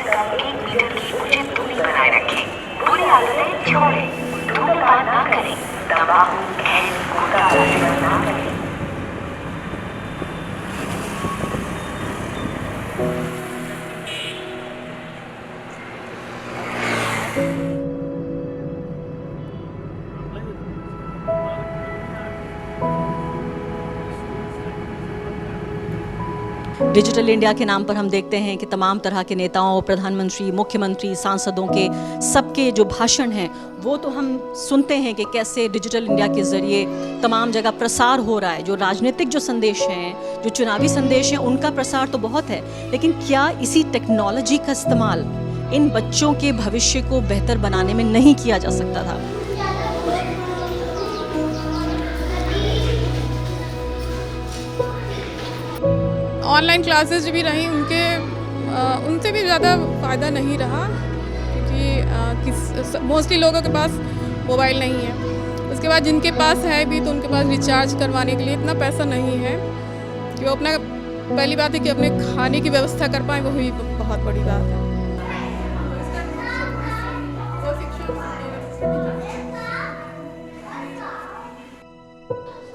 1 metre की उचित दूरी बनाए रखें। बुरी आदतें छोड़ें, धूम्रपान ना करें, तंबाकू, गैस, गुटखा का सेवन ना करें। डिजिटल इंडिया के नाम पर हम देखते हैं कि तमाम तरह के नेताओं, प्रधानमंत्री, मुख्यमंत्री, सांसदों के सबके जो भाषण हैं वो तो हम सुनते हैं कि कैसे डिजिटल इंडिया के ज़रिए तमाम जगह प्रसार हो रहा है। जो राजनीतिक जो संदेश हैं, जो चुनावी संदेश हैं, उनका प्रसार तो बहुत है, लेकिन क्या इसी टेक्नोलॉजी का इस्तेमाल इन बच्चों के भविष्य को बेहतर बनाने में नहीं किया जा सकता था? ऑनलाइन क्लासेस भी रही उनसे भी ज़्यादा फ़ायदा नहीं रहा, क्योंकि मोस्टली लोगों के पास मोबाइल नहीं है। उसके बाद जिनके पास है भी तो उनके पास रिचार्ज करवाने के लिए इतना पैसा नहीं है कि वो अपना, पहली बात है कि अपने खाने की व्यवस्था कर पाएँ, वो भी बहुत बड़ी बात है।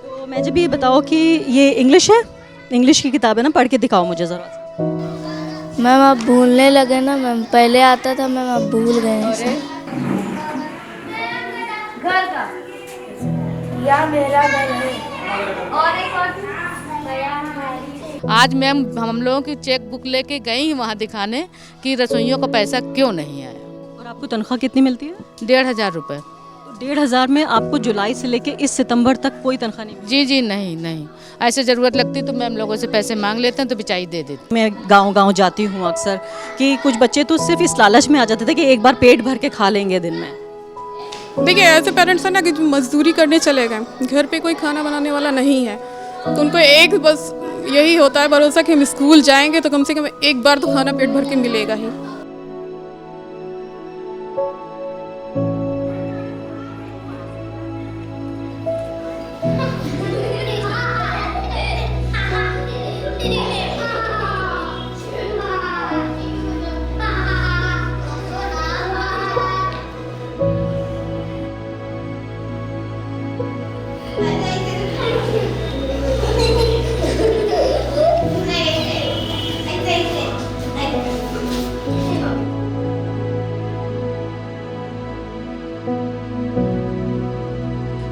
तो मैं जब ये बताओ कि ये इंग्लिश है, इंग्लिश की किताब है ना, पढ़ के दिखाओ मुझे ज़रा। मैम आप भूलने लगे ना मैम, पहले आता था मैम, आप भूल गए हैं इसे। घर का या मेरा घर है। और एक और आज मैम हम लोगों की चेक बुक लेके गई वहाँ दिखाने कि रसोइयों का पैसा क्यों नहीं आया। और आपको तनख्वाह कितनी मिलती है? 1,500 रुपये। तो 1,500 में आपको जुलाई से लेके इस सितंबर तक कोई तनख्वाह नहीं मिली? जी नहीं, ऐसे ज़रूरत लगती तो मैम लोगों से पैसे मांग लेते हैं तो बिचाई दे देती। मैं गांव जाती हूँ अक्सर कि कुछ बच्चे तो सिर्फ इस लालच में आ जाते थे कि एक बार पेट भर के खा लेंगे दिन में। देखिए ऐसे पेरेंट्स हैं ना कि जो मजदूरी करने चले गए, घर पे कोई खाना बनाने वाला नहीं है, तो उनको एक बस यही होता है भरोसा कि हम स्कूल जाएंगे तो कम से कम एक बार तो खाना पेट भर के मिलेगा ही।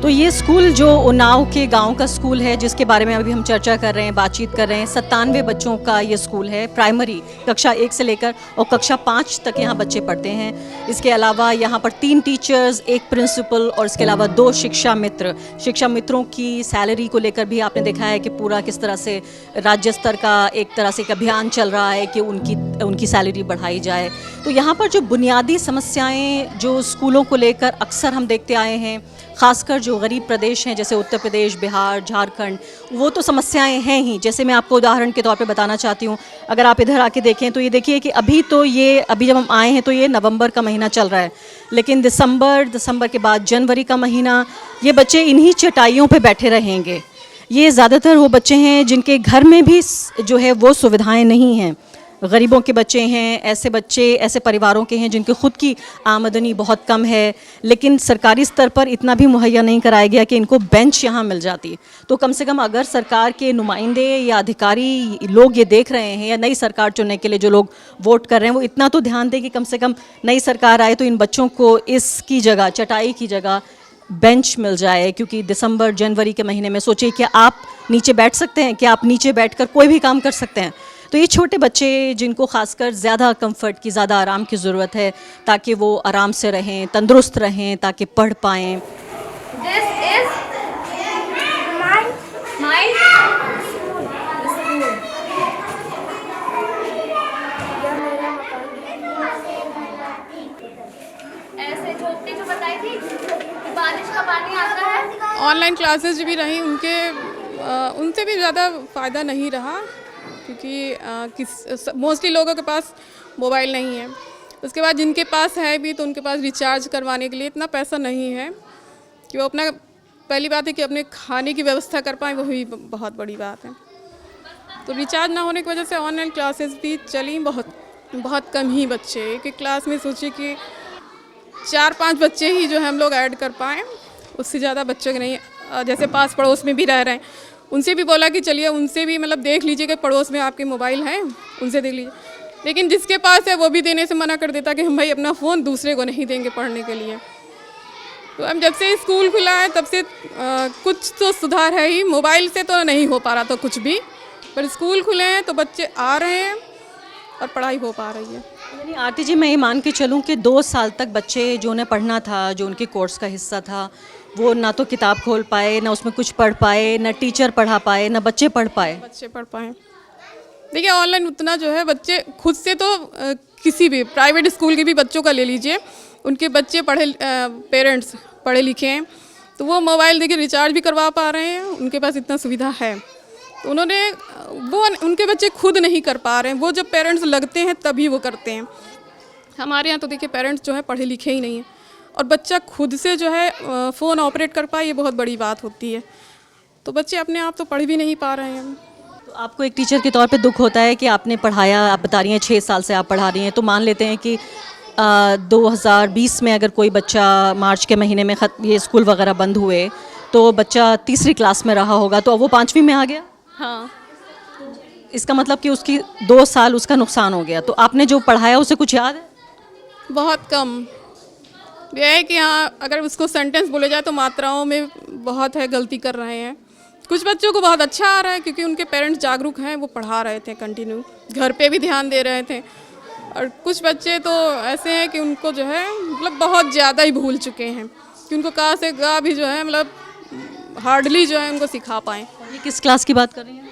तो ये स्कूल जो उन्नाव के गांव का स्कूल है जिसके बारे में अभी हम चर्चा कर रहे हैं, बातचीत कर रहे हैं, 97 बच्चों का ये स्कूल है। प्राइमरी कक्षा 1 से लेकर और कक्षा 5 तक यहाँ बच्चे पढ़ते हैं। इसके अलावा यहाँ पर 3 टीचर्स, 1 प्रिंसिपल और इसके अलावा 2 शिक्षा मित्र। शिक्षा मित्रों की सैलरी को लेकर भी आपने देखा है कि पूरा किस तरह से राज्य स्तर का एक तरह से एक अभियान चल रहा है कि उनकी सैलरी बढ़ाई जाए। तो यहाँ पर जो बुनियादी समस्याएँ जो स्कूलों को लेकर अक्सर हम देखते आए हैं, ख़ासकर जो गरीब प्रदेश हैं जैसे उत्तर प्रदेश, बिहार, झारखंड, वो तो समस्याएं हैं ही। जैसे मैं आपको उदाहरण के तौर पे बताना चाहती हूँ, अगर आप इधर आके देखें तो ये देखिए कि अभी जब हम आए हैं तो ये नवंबर का महीना चल रहा है, लेकिन दिसंबर के बाद जनवरी का महीना ये बच्चे इन्हीं चटाइयों पे बैठे रहेंगे। ये ज़्यादातर वो बच्चे हैं जिनके घर में भी जो है वो सुविधाएँ नहीं हैं। गरीबों के बच्चे हैं, ऐसे परिवारों के हैं जिनकी ख़ुद की आमदनी बहुत कम है, लेकिन सरकारी स्तर पर इतना भी मुहैया नहीं कराया गया कि इनको बेंच यहाँ मिल जाती। तो कम से कम अगर सरकार के नुमाइंदे या अधिकारी लोग ये देख रहे हैं या नई सरकार चुनने के लिए जो लोग वोट कर रहे हैं वो इतना तो ध्यान दें कि कम से कम नई सरकार आए तो इन बच्चों को इसकी जगह, चटाई की जगह बेंच मिल जाए। क्योंकि दिसंबर जनवरी के महीने में सोचिए कि आप नीचे बैठ सकते हैं, कि आप नीचे बैठकर कोई भी काम कर सकते हैं। तो ये छोटे बच्चे जिनको खासकर ज़्यादा कंफर्ट की, ज़्यादा आराम की ज़रूरत है ताकि वो आराम से रहें, तंदुरुस्त रहें, ताकि पढ़ पाएँ। This is my ऐसे झोपड़ी जो बताई थी कि बारिश का पानी आता है। ऑनलाइन क्लासेस भी रही उनसे भी ज़्यादा फ़ायदा नहीं रहा, क्योंकि मोस्टली लोगों के पास मोबाइल नहीं है। उसके बाद जिनके पास है भी तो उनके पास रिचार्ज करवाने के लिए इतना पैसा नहीं है कि वो अपना, पहली बात है कि अपने खाने की व्यवस्था कर पाएँ, वो भी बहुत बड़ी बात है। तो रिचार्ज ना होने की वजह से ऑनलाइन क्लासेस भी चली बहुत। बहुत कम ही बच्चे, एक एक क्लास में सोचिए कि 4-5 बच्चे ही जो है हम लोग ऐड कर पाएँ, उससे ज़्यादा बच्चे नहीं। जैसे पास पड़ोस में भी रह रहे हैं, उनसे भी बोला कि चलिए उनसे भी मतलब देख लीजिए कि पड़ोस में आपके मोबाइल हैं, उनसे देख लीजिए, लेकिन जिसके पास है वो भी देने से मना कर देता कि हम भाई अपना फ़ोन दूसरे को नहीं देंगे पढ़ने के लिए। तो हम जब से स्कूल खुला है तब से कुछ तो सुधार है ही, मोबाइल से तो नहीं हो पा रहा था कुछ भी, पर स्कूल खुले हैं तो बच्चे आ रहे हैं और पढ़ाई हो पा रही है। यानी आरती जी, मैं ये मान के चलूँ कि 2 साल तक बच्चे जो उन्हें पढ़ना था, जो उनके कोर्स का हिस्सा था, वो ना तो किताब खोल पाए, ना उसमें कुछ पढ़ पाए, ना टीचर पढ़ा पाए, ना बच्चे पढ़ पाए। देखिए ऑनलाइन उतना जो है बच्चे खुद से तो किसी भी प्राइवेट स्कूल के भी बच्चों का ले लीजिए, उनके बच्चे पेरेंट्स पढ़े लिखे हैं तो वो मोबाइल देखिए रिचार्ज भी करवा पा रहे हैं, उनके पास इतना सुविधा है, तो उनके बच्चे खुद नहीं कर पा रहे हैं, वो जब पेरेंट्स लगते हैं तभी वो करते हैं। हमारे यहाँ तो देखिए पेरेंट्स जो है पढ़े लिखे ही नहीं हैं और बच्चा खुद से जो है फ़ोन ऑपरेट कर पाए, ये बहुत बड़ी बात होती है, तो बच्चे अपने आप तो पढ़ भी नहीं पा रहे हैं। तो आपको एक टीचर के तौर पे दुख होता है कि आपने पढ़ाया, आप बता रही हैं 6 साल से आप पढ़ा रही हैं, तो मान लेते हैं कि 2020 में अगर कोई बच्चा मार्च के महीने में ये स्कूल वगैरह बंद हुए तो बच्चा तीसरी क्लास में रहा होगा, तो अब वो 5वीं में आ गया। हाँ, इसका मतलब कि उसकी 2 साल उसका नुकसान हो गया। तो आपने जो पढ़ाया उसे कुछ याद है? बहुत कम। यह है कि हाँ, अगर उसको सेंटेंस बोले जाए तो मात्राओं में बहुत है गलती कर रहे हैं। कुछ बच्चों को बहुत अच्छा आ रहा है क्योंकि उनके पेरेंट्स जागरूक हैं, वो पढ़ा रहे थे कंटिन्यू, घर पे भी ध्यान दे रहे थे, और कुछ बच्चे तो ऐसे हैं कि उनको जो है मतलब बहुत ज़्यादा ही भूल चुके हैं कि उनको कहाँ से गा भी जो है मतलब हार्डली जो है उनको सिखा पाएँ। ये किस क्लास की बात कर रही हैं?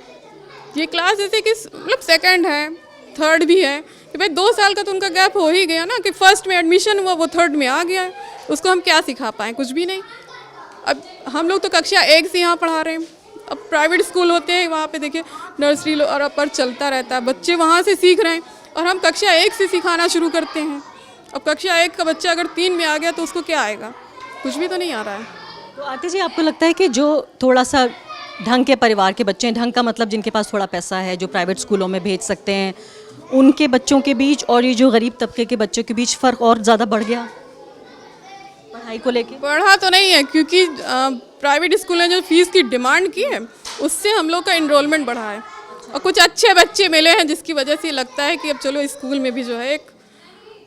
ये क्लास जैसे कि मतलब 2nd है, 3rd भी है, कि भाई 2 साल का तो उनका गैप हो ही गया ना, कि फर्स्ट में एडमिशन हुआ वो 3rd में आ गया है, उसको हम क्या सिखा पाएँ? कुछ भी नहीं। अब हम लोग तो कक्षा 1 से यहाँ पढ़ा रहे हैं, अब प्राइवेट स्कूल होते हैं वहाँ पे देखिए नर्सरी और अपर चलता रहता है, बच्चे वहाँ से सीख रहे हैं और हम कक्षा 1 से सिखाना शुरू करते हैं। अब कक्षा 1 का बच्चा अगर 3 में आ गया तो उसको क्या आएगा? कुछ भी तो नहीं आ रहा है। तो आरती जी, आपको लगता है कि जो थोड़ा सा ढंग के परिवार के बच्चे हैं, ढंग का मतलब जिनके पास थोड़ा पैसा है, जो प्राइवेट स्कूलों में भेज सकते हैं, उनके बच्चों के बीच और ये जो गरीब तबके के बच्चों के बीच फ़र्क और ज़्यादा बढ़ गया पढ़ाई को लेके? बढ़ा तो नहीं है क्योंकि प्राइवेट स्कूल ने जो फीस की डिमांड की है उससे हम लोग का इनरोलमेंट बढ़ा है और कुछ अच्छे बच्चे मिले हैं जिसकी वजह से लगता है कि अब चलो स्कूल में भी जो है एक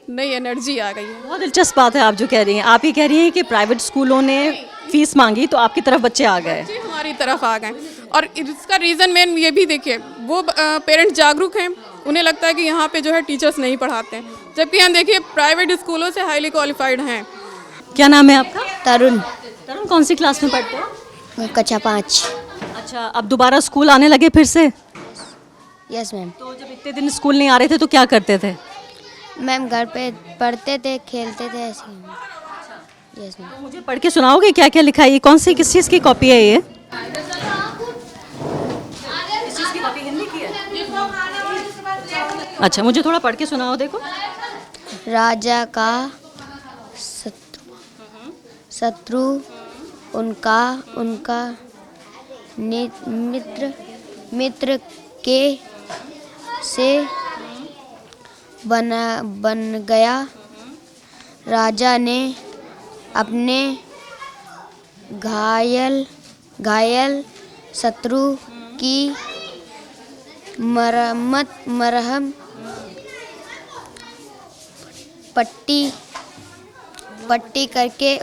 नई एनर्जी आ गई है। बहुत दिलचस्प बात है आप जो कह रही हैं। आप ये कह रही हैं कि प्राइवेट स्कूलों ने फीस मांगी तो आपकी तरफ बच्चे आ गए। जी, हमारी तरफ आ गए, और इसका रीज़न मेन ये भी देखिए, वो पेरेंट्स जागरूक हैं, उन्हें लगता है कि यहाँ पे जो है टीचर्स नहीं पढ़ाते हैं, जबकि हम देखिए प्राइवेट स्कूलों से हाईली क्वालिफाइड हैं। क्या नाम है आपका? तरुण, तरुण, कौन सी क्लास में पढ़ते हो? कक्षा 5। अच्छा, अब दोबारा स्कूल आने लगे फिर से? Yes ma'am. तो जब इतने दिन स्कूल नहीं आ रहे थे तो क्या करते थे? मैम घर पे पढ़ते थे, खेलते थे ऐसे ही। Yes ma'am. तो मुझे पढ़ के सुनाओगे क्या क्या लिखा है? ये कौन सी किस चीज़ की कॉपी है ये? इस चीज़ की कॉपी हिंदी की है? अच्छा, मुझे थोड़ा पढ़ के सुनाओ। देखो, राजा का शत्रु उनका मित्र के से बन गया। राजा ने अपने घायल शत्रु की मरहम पट्टी करके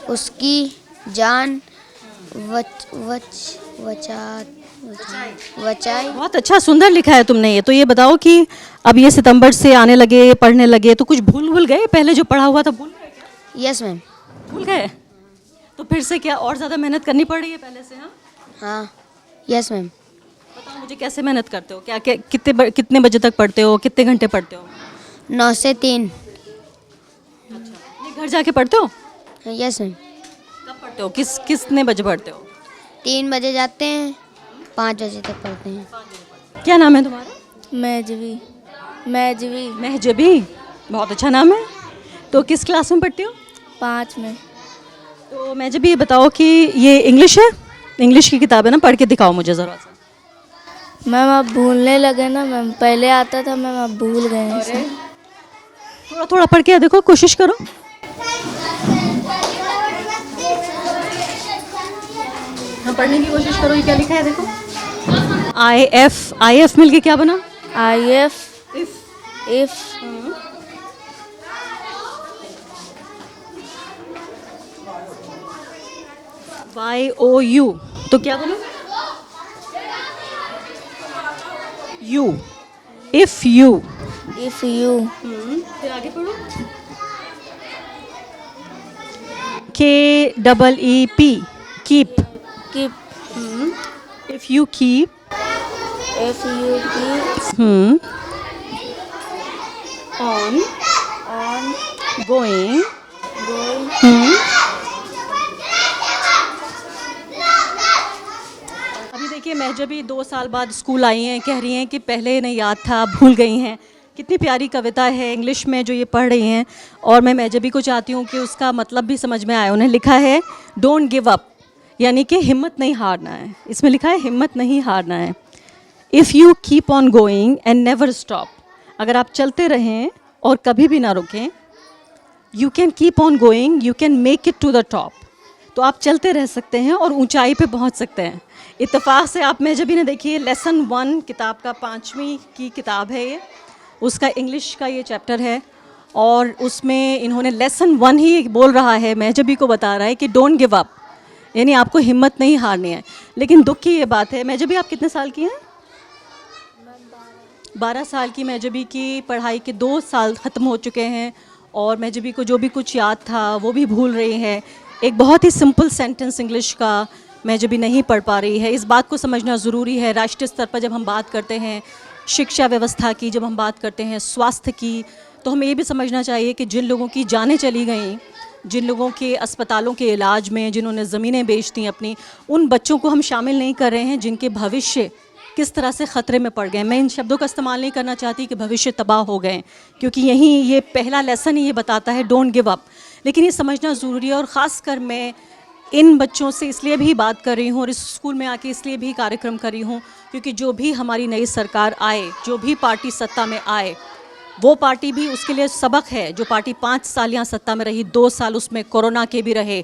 उसकी जान बचाई। बहुत अच्छा, सुंदर लिखा है तुमने ये। तो ये बताओ कि अब ये सितंबर से आने लगे, पढ़ने लगे, तो कुछ भूल गए? पहले जो पढ़ा हुआ था भूल गए? Yes ma'am. भूल गए? तो फिर से क्या और ज़्यादा मेहनत करनी पड़ रही है पहले से? हाँ, यस मैम। बताओ मुझे, कैसे मेहनत करते हो? क्या क्या कितने बजे तक पढ़ते हो? कितने घंटे पढ़ते हो? 9 से 3। अच्छा, घर जाके पढ़ते हो? Yes ma'am. कब पढ़ते हो? कितने बजे पढ़ते हो? 3 बजे जाते हैं, 5 बजे तक पढ़ते हैं। क्या नाम है तुम्हारा? महजबी। बहुत अच्छा नाम है। तो किस क्लास में पढ़ती हो? 5 में। तो महजबी, ये बताओ कि ये इंग्लिश है? इंग्लिश की किताब है ना, पढ़ के दिखाओ मुझे ज़रा सा। मैम अब भूलने लगे ना मैम, पहले आता था मैम, अब भूल गए हैं सब। थोड़ा थोड़ा पढ़ के देखो, कोशिश करो। हाँ, पढ़ने की कोशिश करो। ये क्या लिखा है देखो, आई एफ मिलके क्या बना? IF इफ YOU तो क्या बना? You, if you. If you फिर आगे पढ़ो। KEEP keep. Keep if you keep if you keep on on going going. अभी देखिए महजबी 2 साल बाद स्कूल आई हैं, कह रही हैं कि पहले नहीं याद था, भूल गई हैं। कितनी प्यारी कविता है इंग्लिश में जो ये पढ़ रही हैं, और मैं महजबी को चाहती हूँ कि उसका मतलब भी समझ में आए। उन्हें लिखा है डोंट गिव अप, यानी कि हिम्मत नहीं हारना है। इसमें लिखा है हिम्मत नहीं हारना है। If you keep on going and never stop, अगर आप चलते रहें और कभी भी ना रुकें, you can keep on going, you can make it to the top, तो आप चलते रह सकते हैं और ऊंचाई पे पहुंच सकते हैं। इत्तेफाक से आप महजबी ने देखिए लेसन 1 किताब का 5वीं की किताब है ये, उसका इंग्लिश का ये चैप्टर है, और उसमें इन्होंने लेसन 1 ही बोल रहा है, महजबी को बता रहा है कि डोंट गिव अप, यानी आपको हिम्मत नहीं हारनी है। लेकिन दुख की ये बात है, महजबी आप कितने साल की हैं? 12 साल की महजबी की पढ़ाई के 2 साल ख़त्म हो चुके हैं, और महजबी को जो भी कुछ याद था वो भी भूल रही है। एक बहुत ही सिंपल सेंटेंस इंग्लिश का महजबी नहीं पढ़ पा रही है। इस बात को समझना ज़रूरी है। राष्ट्रीय स्तर पर जब हम बात करते हैं शिक्षा व्यवस्था की, जब हम बात करते हैं स्वास्थ्य की, तो हमें ये भी समझना चाहिए कि जिन लोगों की जानें चली गईं, जिन लोगों के अस्पतालों के इलाज में, जिन्होंने ज़मीनें बेच दी अपनी, उन बच्चों को हम शामिल नहीं कर रहे हैं जिनके भविष्य किस तरह से ख़तरे में पड़ गए। मैं इन शब्दों का इस्तेमाल नहीं करना चाहती कि भविष्य तबाह हो गए, क्योंकि यहीं ये पहला लेसन ही ये बताता है डोंट गिव अप। लेकिन ये समझना ज़रूरी है, और ख़ास कर मैं इन बच्चों से इसलिए भी बात कर रही हूँ और इस स्कूल में आके इसलिए भी कार्यक्रम कर रही हूँ, क्योंकि जो भी हमारी नई सरकार आए, जो भी पार्टी सत्ता में आए, वो पार्टी भी उसके लिए सबक है। जो पार्टी 5 साल यहाँ सत्ता में रही, 2 साल उसमें कोरोना के भी रहे,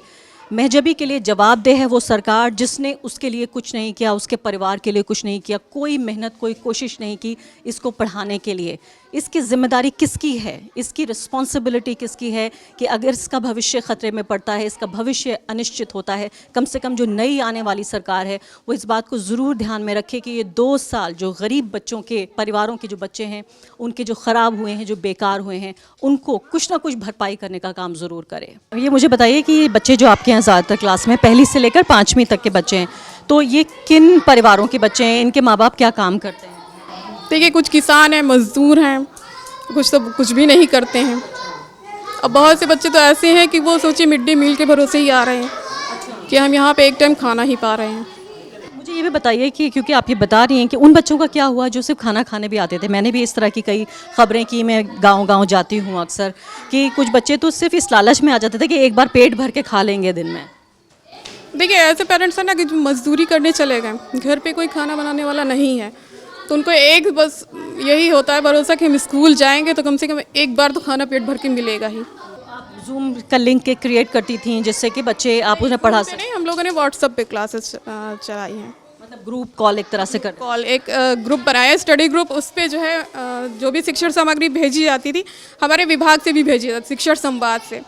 महजबी के लिए जवाबदेह है वो सरकार जिसने उसके लिए कुछ नहीं किया, उसके परिवार के लिए कुछ नहीं किया, कोई मेहनत, कोई कोशिश नहीं की इसको पढ़ाने के लिए। इसकी जिम्मेदारी किसकी है, इसकी रिस्पॉन्सिबिलिटी किसकी है कि अगर इसका भविष्य ख़तरे में पड़ता है, इसका भविष्य अनिश्चित होता है, कम से कम जो नई आने वाली सरकार है वो इस बात को ज़रूर ध्यान में रखे कि ये 2 साल जो गरीब बच्चों के, परिवारों के जो बच्चे हैं, उनके जो ख़राब हुए हैं, जो बेकार हुए हैं, उनको कुछ ना कुछ भरपाई करने का काम ज़रूर करे। ये मुझे बताइए कि बच्चे जो आपके यहाँ ज़्यादातर क्लास में 1ली से लेकर 5वीं तक के बच्चे हैं, तो ये किन परिवारों के बच्चे हैं, इनके माँ बाप क्या काम करते हैं? देखिए, कुछ किसान हैं, मजदूर हैं, कुछ तो कुछ भी नहीं करते हैं। अब बहुत से बच्चे तो ऐसे हैं कि वो सोचिए मिड डे मील के भरोसे ही आ रहे हैं कि हम यहाँ पे एक टाइम खाना ही पा रहे हैं। मुझे ये भी बताइए कि क्योंकि आप ये बता रही हैं कि उन बच्चों का क्या हुआ जो सिर्फ खाना खाने भी आते थे। मैंने भी इस तरह की कई खबरें की, मैं गांव-गांव जाती हूँ अक्सर, कि कुछ बच्चे तो सिर्फ इस लालच में आ जाते थे कि एक बार पेट भर के खा लेंगे दिन में। देखिए, ऐसे पेरेंट्स हैं ना कि जो मजदूरी करने चले गए, घर पे कोई खाना बनाने वाला नहीं है, तो उनको एक बस यही होता है भरोसा कि हम स्कूल जाएंगे तो कम से कम एक बार तो खाना पेट भर के मिलेगा ही। आप जूम का लिंक के क्रिएट करती थी जिससे कि बच्चे आप उन्हें पढ़ा सकें? नहीं, हम लोगों ने व्हाट्सएप पे क्लासेस चलाई हैं। मतलब ग्रुप कॉल एक तरह से कर कॉल एक ग्रुप बनाया, स्टडी ग्रुप, उस पर जो है जो भी शिक्षण सामग्री भेजी जाती थी, हमारे विभाग से भी भेजी जाती, शिक्षण संवाद से,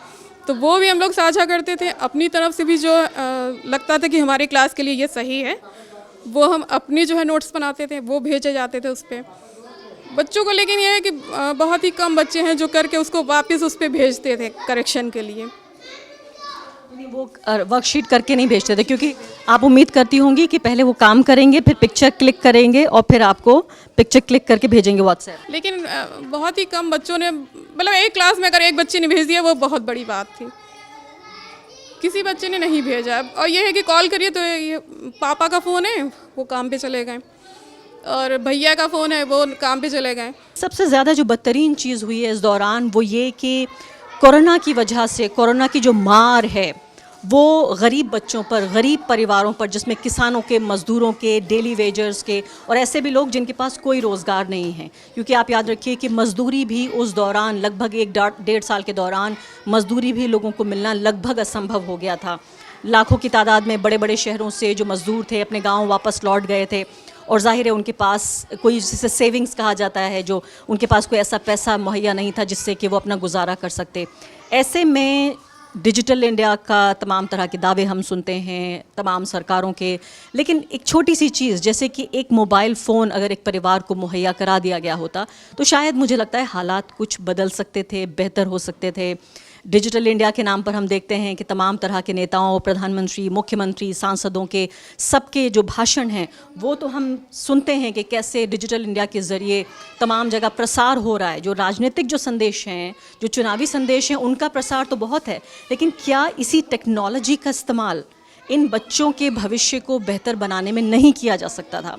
तो वो भी हम लोग साझा करते थे। अपनी तरफ से भी जो लगता था कि हमारी क्लास के लिए ये सही है, वो हम अपनी जो है नोट्स बनाते थे, वो भेजे जाते थे उस पर बच्चों को। लेकिन ये है कि बहुत ही कम बच्चे हैं जो करके उसको वापस उस पर भेजते थे करेक्शन के लिए। वो वर्कशीट करके नहीं भेजते थे, क्योंकि आप उम्मीद करती होंगी कि पहले वो काम करेंगे, फिर पिक्चर क्लिक करेंगे और फिर आपको पिक्चर क्लिक करके भेजेंगे व्हाट्सएप। लेकिन बहुत ही कम बच्चों ने, मतलब एक क्लास में अगर एक बच्चे ने भेज दिया वो बहुत बड़ी बात थी, किसी बच्चे ने नहीं भेजा। और ये है कि कॉल करिए तो ये पापा का फ़ोन है, वो काम पे चले गए, और भैया का फ़ोन है, वो काम पे चले गए। सबसे ज़्यादा जो बदतरीन चीज़ हुई है इस दौरान वो ये कि कोरोना की वजह से, कोरोना की जो मार है वो गरीब बच्चों पर, गरीब परिवारों पर, जिसमें किसानों के, मज़दूरों के, डेली वेजर्स के और ऐसे भी लोग जिनके पास कोई रोज़गार नहीं है। क्योंकि आप याद रखिए कि मज़दूरी भी उस दौरान लगभग 1-1.5 साल के दौरान मज़दूरी भी लोगों को मिलना लगभग असंभव हो गया था। लाखों की तादाद में बड़े बड़े शहरों से जो मज़दूर थे अपने गाँव वापस लौट गए थे और ज़ाहिर है उनके पास कोई, जिसे सेविंग्स कहा जाता है, जो उनके पास कोई ऐसा पैसा मुहैया नहीं था जिससे कि वो अपना गुजारा कर सकते। ऐसे में डिजिटल इंडिया का तमाम तरह के दावे हम सुनते हैं तमाम सरकारों के, लेकिन एक छोटी सी चीज़ जैसे कि एक मोबाइल फ़ोन अगर एक परिवार को मुहैया करा दिया गया होता तो शायद मुझे लगता है हालात कुछ बदल सकते थे, बेहतर हो सकते थे। डिजिटल इंडिया के नाम पर हम देखते हैं कि तमाम तरह के नेताओं, प्रधानमंत्री, मुख्यमंत्री, सांसदों के सबके जो भाषण हैं वो तो हम सुनते हैं कि कैसे डिजिटल इंडिया के ज़रिए तमाम जगह प्रसार हो रहा है। जो राजनीतिक जो संदेश हैं, जो चुनावी संदेश हैं, उनका प्रसार तो बहुत है, लेकिन क्या इसी टेक्नोलॉजी का इस्तेमाल इन बच्चों के भविष्य को बेहतर बनाने में नहीं किया जा सकता था?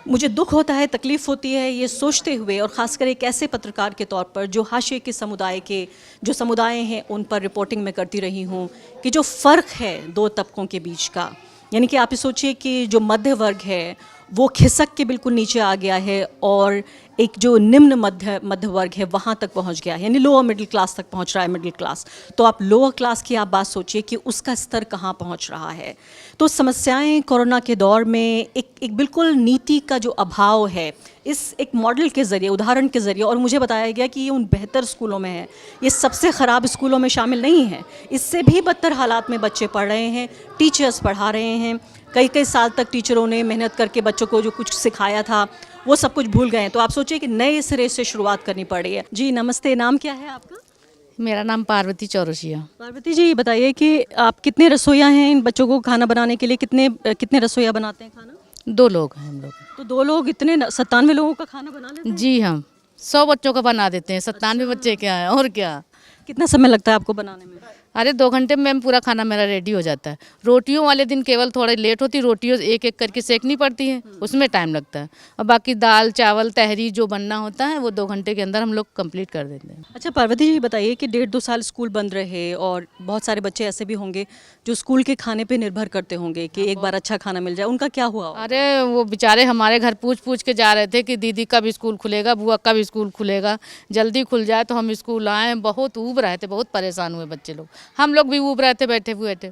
मुझे दुख होता है, तकलीफ़ होती है ये सोचते हुए, और ख़ासकर एक ऐसे पत्रकार के तौर पर जो हाशिए के समुदाय के जो समुदाय हैं उन पर रिपोर्टिंग में करती रही हूँ, कि जो फ़र्क है दो तबकों के बीच का, यानी कि आप ये सोचिए कि जो मध्य वर्ग है वो खिसक के बिल्कुल नीचे आ गया है और एक जो निम्न मध्य वर्ग है वहाँ तक पहुँच गया है, यानी लोअर मिडिल क्लास तक पहुँच रहा है मिडिल क्लास। तो आप लोअर क्लास की आप बात सोचिए कि उसका स्तर कहाँ पहुँच रहा है। तो समस्याएं कोरोना के दौर में एक बिल्कुल नीति का जो अभाव है, इस एक मॉडल के ज़रिए, उदाहरण के ज़रिए, और मुझे बताया गया कि ये उन बेहतर स्कूलों में है, ये सबसे ख़राब स्कूलों में शामिल नहीं है। इससे भी बदतर हालात में बच्चे पढ़ रहे हैं, टीचर्स पढ़ा रहे हैं, कई साल तक टीचरों ने मेहनत करके बच्चों को जो कुछ सिखाया था वो सब कुछ भूल गए हैं। तो आप सोचिए कि नए सिरे से शुरुआत करनी पड़ रही है। जी नमस्ते, नाम क्या है आपका? मेरा नाम पार्वती चौरसिया। पार्वती जी, बताइए कि आप कितने रसोइया हैं इन बच्चों को खाना बनाने के लिए? कितने रसोइया बनाते हैं खाना? 2 लोग हैं हम लोग। तो 2 लोग इतने 97 लोगों का खाना बना लेते हैं? जी हम 100 बच्चों का बना देते हैं। 97 बच्चे क्या है और क्या। कितना समय लगता है आपको बनाने में? अरे 2 घंटे में मैम पूरा खाना मेरा रेडी हो जाता है। रोटियों वाले दिन केवल थोड़ा लेट होती, रोटियों एक एक करके सेकनी पड़ती है, उसमें टाइम लगता है। और बाकी दाल चावल तहरी जो बनना होता है वो 2 घंटे के अंदर हम लोग कंप्लीट कर देते हैं। अच्छा पार्वती जी, बताइए कि 1.5-2 साल स्कूल बंद रहे और बहुत सारे बच्चे ऐसे भी होंगे जो स्कूल के खाने पे निर्भर करते होंगे कि एक बार अच्छा खाना मिल जाए, उनका क्या हुआ? अरे वो बेचारे हमारे घर पूछ के जा रहे थे कि दीदी कब स्कूल खुलेगा, बुआ कब स्कूल खुलेगा, जल्दी खुल जाए तो हम स्कूल आएँ। बहुत ऊब रहे थे, बहुत परेशान हुए बच्चे लोग, हम लोग भी ऊब रहे थे बैठे हुए थे।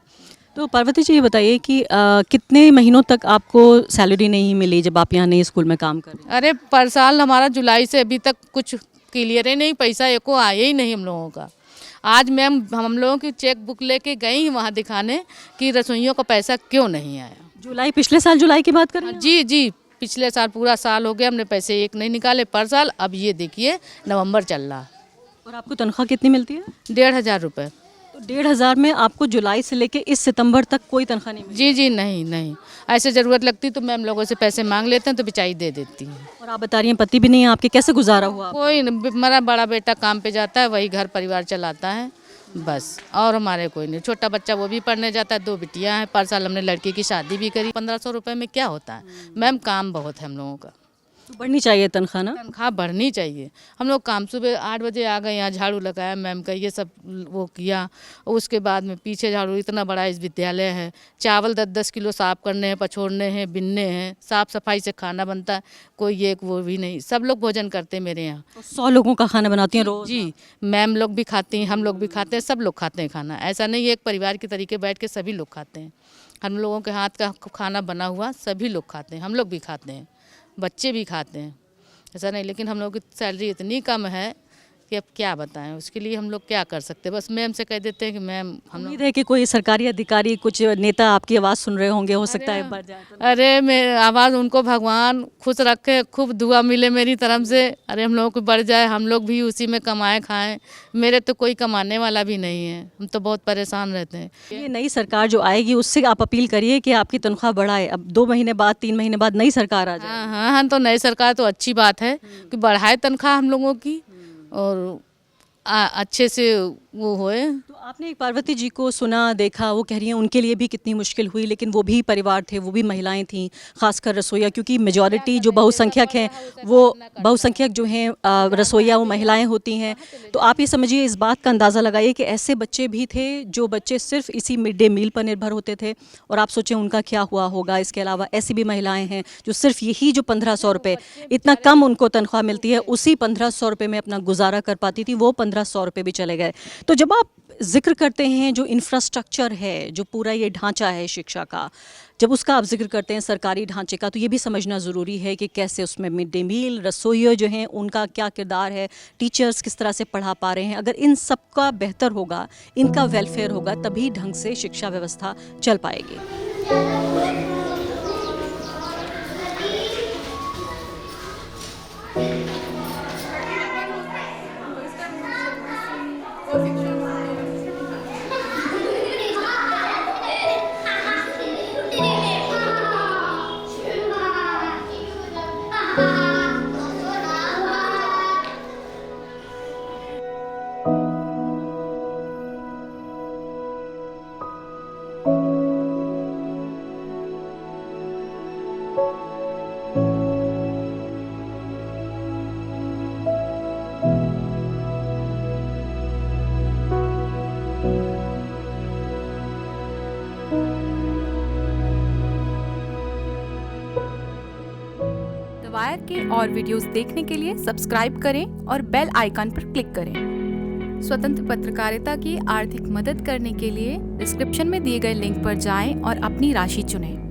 तो पार्वती जी ये बताइए कि कितने महीनों तक आपको सैलरी नहीं मिली जब आप यहाँ नए स्कूल में काम कर रहे हैं? अरे पर साल हमारा जुलाई से अभी तक कुछ क्लियर ही नहीं, पैसा एको आया ही नहीं हम लोगों का। आज मैम हम लोगों की चेक बुक लेके गई वहाँ दिखाने कि रसोइयों का पैसा क्यों नहीं आया। जुलाई, पिछले साल जुलाई की बात कर रहे हैं? जी जी, पिछले साल पूरा साल हो गया, हमने पैसे एक नहीं निकाले पर साल। अब ये देखिए नवंबर चल रहा। और आपको तनख्वाह कितनी मिलती है? 1500 रुपये। तो 1500 में आपको जुलाई से लेके इस सितंबर तक कोई तनख्वाह नहीं मिली? जी जी नहीं। ऐसे ज़रूरत लगती तो मैम लोगों से पैसे मांग लेते हैं तो बेचारी दे देती हैं। और आप बता रही हैं पति भी नहीं है आपके, कैसे गुजारा हुआ? कोई मेरा बड़ा बेटा काम पे जाता है, वही घर परिवार चलाता है बस, और हमारे कोई नहीं। छोटा बच्चा वो भी पढ़ने जाता है, 2 बिटियाँ हैं। पर साल हमने लड़की की शादी भी करी। 1500 रुपये में क्या होता है मैम, काम बहुत है हम लोगों का। तो बढ़नी चाहिए तनख्वाह ना? तनख्वाह बढ़नी चाहिए। हम लोग काम सुबह 8 बजे आ गए, यहाँ झाड़ू लगाया मैम का, ये सब वो किया। उसके बाद में पीछे झाड़ू, इतना बड़ा इस विद्यालय है, चावल 10-10 किलो साफ़ करने हैं, पछोड़ने हैं, बिनने हैं, साफ़ सफाई से खाना बनता है, कोई एक वो भी नहीं। सब लोग भोजन करते हैं मेरे यहाँ। 100 लोगों का खाना बनाती हैं रोज़? जी, मैम लोग भी खाती हैं, हम लोग भी खाते हैं, सब लोग खाते हैं खाना। ऐसा नहीं है एक परिवार के तरीके बैठ के सभी लोग खाते हैं। हम लोगों के हाथ का खाना बना हुआ सभी लोग खाते हैं, हम लोग भी खाते हैं, बच्चे भी खाते हैं, ऐसा नहीं। लेकिन हम लोग की सैलरी इतनी कम है कि अब क्या बताएं, उसके लिए हम लोग क्या कर सकते हैं। बस मैम से कह देते हैं कि मैम हम लोग। उम्मीद है कि कोई सरकारी अधिकारी, कुछ नेता आपकी आवाज़ सुन रहे होंगे, हो सकता है बढ़ जाए तो। अरे मेरी आवाज़ उनको भगवान खुश रखे, खूब दुआ मिले मेरी तरफ से। अरे हम लोगों को बढ़ जाए, हम लोग भी उसी में कमाएं खाएं। मेरे तो कोई कमाने वाला भी नहीं है, हम तो बहुत परेशान रहते हैं। ये नई सरकार जो आएगी उससे आप अपील करिए कि आपकी तनख्वाह बढ़ाए। अब 2 महीने बाद, 3 महीने बाद नई सरकार आ जाए। हाँ, तो नई सरकार तो अच्छी बात है कि बढ़ाए तनख्वाह हम लोगों की और अच्छे से वो होए। तो आपने एक पार्वती जी को सुना, देखा, वो कह रही हैं उनके लिए भी कितनी मुश्किल हुई, लेकिन वो भी परिवार थे, वो भी महिलाएं थीं, खासकर रसोइया, क्योंकि मेजॉरिटी जो बहुसंख्यक हैं वो बहुसंख्यक जो हैं रसोइया वो महिलाएं होती हैं। तो आप ये समझिए, इस बात का अंदाज़ा लगाइए कि ऐसे बच्चे भी थे जो बच्चे सिर्फ इसी मिड डे मील पर निर्भर होते थे, और आप सोचें उनका क्या हुआ होगा। इसके अलावा ऐसी भी महिलाएँ हैं जो सिर्फ यही जो 1500 रुपये, इतना कम उनको तनख्वाह मिलती है, उसी 1500 रुपये में अपना गुजारा कर पाती थी, वो 1500 रुपये भी चले गए। तो जब आप जिक्र करते हैं जो इंफ्रास्ट्रक्चर है, जो पूरा ये ढांचा है शिक्षा का, जब उसका आप जिक्र करते हैं सरकारी ढांचे का, तो ये भी समझना ज़रूरी है कि कैसे उसमें मिड डे मील, रसोइये जो हैं उनका क्या किरदार है, टीचर्स किस तरह से पढ़ा पा रहे हैं। अगर इन सब का बेहतर होगा, इनका वेलफेयर होगा, तभी ढंग से शिक्षा व्यवस्था चल पाएगी। द वायर के और वीडियोस देखने के लिए सब्सक्राइब करें और बेल आइकन पर क्लिक करें। स्वतंत्र पत्रकारिता की आर्थिक मदद करने के लिए डिस्क्रिप्शन में दिए गए लिंक पर जाएं और अपनी राशि चुनें।